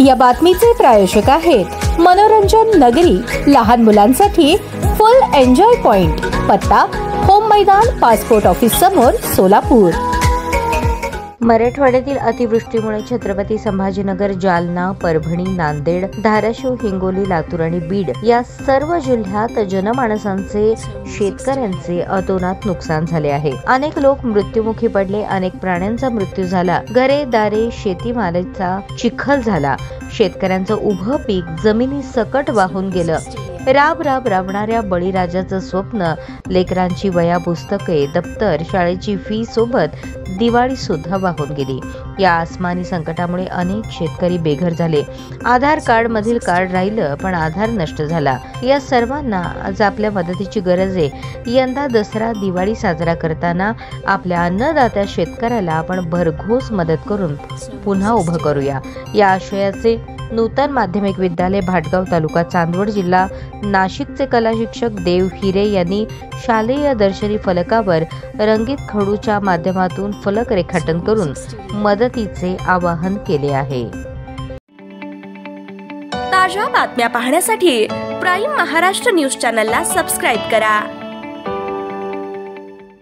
या बातमीचे प्रायोजक आहेत मनोरंजन नगरी, लहान मुलांसाठी फुल एन्जॉय पॉइंट, पत्ता होम मैदान, पासपोर्ट ऑफिस समोर, सोलापूर। मराठवाड्यातील अतिवृष्टीमुळे छत्रपती संभाजीनगर, जालना, परभणी, नांदेड, धाराशिव, हिंगोली, लातूर आणि बीड या सर्व जिल्ह्यात जनमानसांचे, शेतकऱ्यांचे अतोनात नुकसान झाले आहे। अनेक लोक मृत्युमुखी पडले, अनेक प्राण्यांचा मृत्यू झाला, घरे दारे शेतीमालाचा चिखल झाला, शेतकऱ्यांचं उभं पीक जमिनी सकट वाहून गेलं। राब राबणाऱ्या बळीराजाचं स्वप्न, लेकरांची वया पुस्तके, दप्तर, शाळेची फी सोबत दिवाळी सुद्धा वाहून गेली। या आसमानी संकटामुळे अनेक शेतकरी बेघर झाले। आधार कार्ड मधील कार्ड राहिलं पण आधार नष्ट झाला। या सर्वांना आज आपल्या मदतीची गरज आहे। यंदा दसरा दिवाळी साजरा करताना आपल्या अन्नदात्या शेतकऱ्याला आपण भरघोस मदत करून पुन्हा उभं करूया। या आशयाचे नूतन माध्यमिक विद्यालय, भाटगाव, तालुका चांदवड, जिल्हा नाशिकचे कला शिक्षक देव हिरे यांनी शालेय दर्शनी फलकावर रंगीत खडूच्या माध्यमातून फलक रेखाटन करून मदतीचे आवाहन केले आहे। ताज्या बातम्या पाहण्यासाठी प्राईम महाराष्ट्र न्यूज चॅनलला सबस्क्राईब करा।